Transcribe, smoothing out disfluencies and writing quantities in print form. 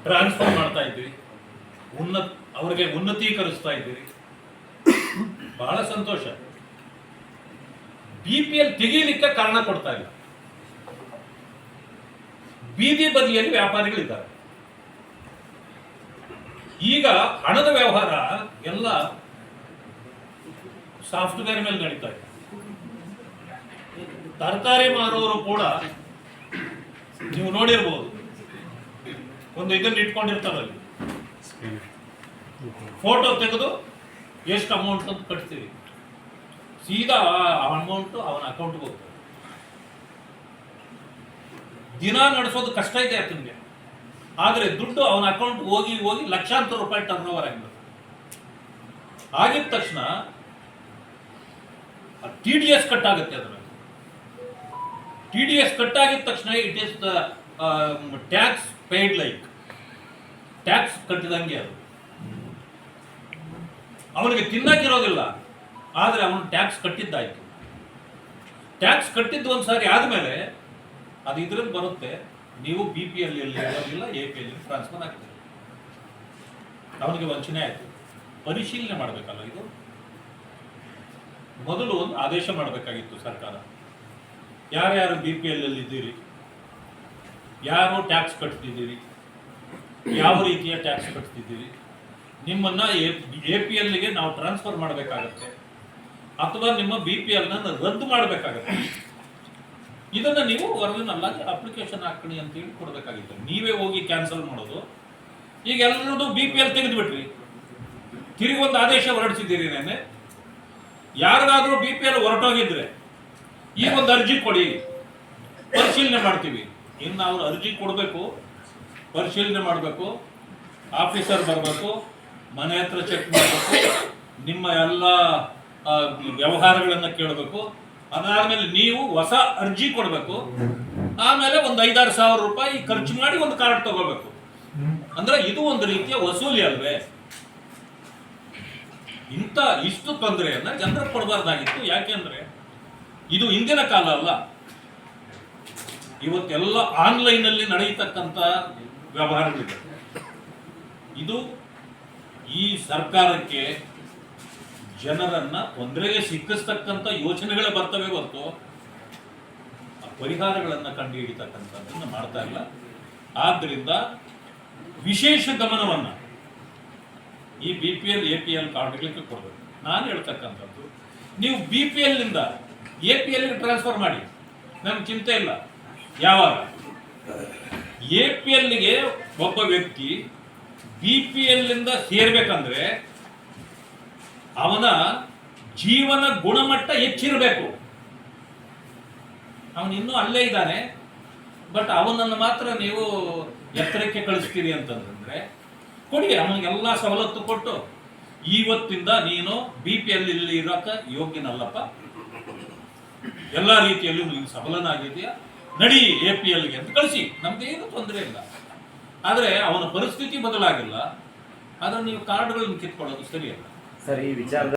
Transfer ಮಾಡ್ತಾ ಇದ್ದೀರಿ, ಅವರಿಗೆ ಉನ್ನತೀಕರಿಸ್ತಾ ಇದ್ದೀರಿ, ಬಹಳ ಸಂತೋಷ. BPL ತೆಗೀಲಿಕ್ಕೆ ಕಾರಣ ಕೊಡ್ತಾ ಇಲ್ಲ. ಬೀದಿ ಬದಿಯಲ್ಲಿ ವ್ಯಾಪಾರಿಗಳಿದ್ದಾರೆ. ಈಗ ಹಣದ ವ್ಯವಹಾರ ಎಲ್ಲ ಸಾಫ್ಟ್ವೇರ್ ಮೇಲೆ ನಡೀತಾ ಇದೆ. ತರಕಾರಿ ಮಾರುವವರು ಕೂಡ ನೀವು ನೋಡಿರ್ಬೋದು, ಒಂದು ಇದನ್ನು ಇಟ್ಕೊಂಡಿರ್ತಾರಲ್ಲಿ ಫೋಟೋ ತೆಗೆದು ಎಷ್ಟು ಅಮೌಂಟ್ ಅಂತ ಕಟ್ತೀವಿ, ಸೀದಾ ಆ ಅಮೌಂಟ್ ಅವನ ಅಕೌಂಟ್ಗೆ ಹೋಗ್ತದೆ. ದಿನ ನಡೆಸೋದು ಕಷ್ಟ ಇದೆ ಆತನಿಗೆ, ಆದರೆ ದುಡ್ಡು ಅವನ ಅಕೌಂಟ್ ಹೋಗಿ ಹೋಗಿ ಲಕ್ಷಾಂತರ ರೂಪಾಯಿ ಟರ್ನ್ ಓವರ್ ಆಗಿರುತ್ತೆ. ಆಗಿದ ತಕ್ಷಣ TDS ಕಟ್ ಆಗುತ್ತೆ. ಅದರಲ್ಲಿ TDS ಕಟ್ ಆಗಿದ ತಕ್ಷಣ it is the tax paid, like tax ಕಟ್ಟಿದಂಗೆ. ಅದು ಅವನಿಗೆ ತಿನ್ನಕ್ಕಿರೋದಿಲ್ಲ, ಆದರೆ ಅವನು ಟ್ಯಾಕ್ಸ್ ಕಟ್ಟಿದ್ದಾಯ್ತು. ಟ್ಯಾಕ್ಸ್ ಕಟ್ಟಿದ್ದು ಒಂದ್ಸಾರಿ ಆದ್ಮೇಲೆ ಅದು ಇದ್ರಲ್ಲಿ ಬರುತ್ತೆ, ನೀವು BPL ಇರೋದಿಲ್ಲ, APL ಟ್ರಾನ್ಸ್ಫರ್ ಆಗ್ತದೆ. ಅವನಿಗೆ ವಂಚನೆ ಆಯ್ತು. ಪರಿಶೀಲನೆ ಮಾಡಬೇಕಲ್ಲ, ಇದು ಮೊದಲು ಒಂದು ಆದೇಶ ಮಾಡಬೇಕಾಗಿತ್ತು ಸರ್ಕಾರ. ಯಾರ್ಯಾರು BPL ಇದ್ದೀರಿ, ಯಾರು ಟ್ಯಾಕ್ಸ್ ಕಟ್ತಿದ್ದೀರಿ, ಯಾವ ರೀತಿಯ ಟ್ಯಾಕ್ಸ್ ಕಟ್ತಿದ್ದೀರಿ, ನಿಮ್ಮನ್ನ APLಗೆ ನಾವು ಟ್ರಾನ್ಸ್ಫರ್ ಮಾಡಬೇಕಾಗತ್ತೆ ಅಥವಾ ನಿಮ್ಮ BPL ರದ್ದು ಮಾಡಬೇಕಾಗತ್ತೆ. ಇದನ್ನ ನೀವು ಒರಿಜಿನಲ್ ಆಗಿ ಅಪ್ಲಿಕೇಶನ್ ಹಾಕಿ ಅಂತ ಹೇಳಿ ಕೊಡಬೇಕಾಗಿತ್ತು. ನೀವೇ ಹೋಗಿ ಕ್ಯಾನ್ಸಲ್ ಮಾಡೋದು. ಈಗ ಎಲ್ಲರದ್ದು BPL ತೆಗೆದುಬಿಟ್ರಿ, ತಿರುಗಿ ಒಂದು ಆದೇಶ ಹೊರಡಿಸಿದ್ದೀರಿ. ನೆನ್ನೆ ಯಾರಿಗಾದ್ರೂ BPL ಹೊರಟೋಗಿದ್ರೆ ಈಗ ಒಂದು ಅರ್ಜಿ ಕೊಡಿ, ಪರಿಶೀಲನೆ ಮಾಡ್ತೀವಿ. ಇನ್ನು ಅವ್ರು ಅರ್ಜಿ ಕೊಡಬೇಕು, ಪರಿಶೀಲನೆ ಮಾಡಬೇಕು, ಆಫೀಸರ್ ಬರಬೇಕು, ಮನೆ ಹತ್ರ ಚೆಕ್ ಮಾಡಬೇಕು, ನಿಮ್ಮ ಎಲ್ಲ ವ್ಯವಹಾರಗಳನ್ನು ಕೇಳಬೇಕು. ಅದಾದ್ಮೇಲೆ ನೀವು ಹೊಸ ಅರ್ಜಿ ಕೊಡಬೇಕು. ಆಮೇಲೆ ಒಂದು 5-6 ಸಾವಿರ ರೂಪಾಯಿ ಖರ್ಚು ಮಾಡಿ ಒಂದು ಕಾರ್ಡ್ ತಗೋಬೇಕು. ಅಂದ್ರೆ ಇದು ಒಂದು ರೀತಿಯ ವಸೂಲಿ ಅಲ್ವೇ? ಇಷ್ಟು ತೊಂದರೆಯನ್ನ ಜನರಿಗೆ ಕೊಡಬಾರ್ದಾಗಿತ್ತು. ಯಾಕೆಂದ್ರೆ ಇದು ಇಂದಿನ ಕಾಲ ಅಲ್ಲ, ಇವತ್ತೆಲ್ಲ ಆನ್ಲೈನ್ ಅಲ್ಲಿ ನಡೆಯತಕ್ಕಂತ ವ್ಯವಹಾರಗಳಿದೆ. ಇದು ಈ ಸರ್ಕಾರಕ್ಕೆ ಜನರನ್ನ ತೊಂದರೆಗೆ ಸಿಕ್ಕಿಸ್ತಕ್ಕಂಥ ಯೋಚನೆಗಳೇ ಬರ್ತವೆ ಹೊರತು ಪರಿಹಾರಗಳನ್ನ ಕಂಡುಹಿಡಿತಕ್ಕಂಥದ್ದನ್ನು ಮಾಡ್ತಾ ಇಲ್ಲ. ಆದ್ರಿಂದ ವಿಶೇಷ ಗಮನವನ್ನ ಈ BPL APL ಕಾರ್ಡ್ಗಳಿಗೆ ಕೊಡಬೇಕು. ನಾನು ಹೇಳ್ತಕ್ಕಂಥದ್ದು, ನೀವು BPL ನಿಂದ APLಗೆ ಟ್ರಾನ್ಸ್ಫರ್ ಮಾಡಿ, ನಮ್ಗೆ ಚಿಂತೆ ಇಲ್ಲ. ಯಾವಾಗ APLಗೆ ಒಬ್ಬ ವ್ಯಕ್ತಿ BPL ನಿಂದ ಸೇರ್ಬೇಕಂದ್ರೆ ಅವನ ಜೀವನ ಗುಣಮಟ್ಟ ಹೆಚ್ಚಿರಬೇಕು. ಅವನು ಇನ್ನೂ ಅಲ್ಲೇ ಇದ್ದಾನೆ, ಬಟ್ ಅವನನ್ನು ಮಾತ್ರ ನೀವು ಎತ್ತರಕ್ಕೆ ಕಳಿಸ್ತೀರಿ ಅಂತಂದ್ರೆ ಕೊಡಿ, ಅವನಿಗೆಲ್ಲ ಸವಲತ್ತು ಕೊಟ್ಟು ಇವತ್ತಿಂದ ನೀನು BPL ಇಲ್ಲಿ ಇರೋಕ ಯೋಗ್ಯನಲ್ಲಪ್ಪ, ಎಲ್ಲ ರೀತಿಯಲ್ಲೂ ನೀನು ಸಬಲನಾಗಿದೆಯಾ, ನಡಿ APLಗೆ ಅಂತ ಕಳಿಸಿ, ನಮ್ದೇನು ತೊಂದರೆ ಇಲ್ಲ. ಆದರೆ ಅವನ ಪರಿಸ್ಥಿತಿ ಬದಲಾಗಿಲ್ಲ, ಆದ್ರೆ ನೀವು ಕಾರ್ಡ್ಗಳನ್ನು ಕಿತ್ಕೊಳ್ಳೋದು ಸರಿಯಲ್ಲ ಸರ್. ಈ ವಿಚಾರದ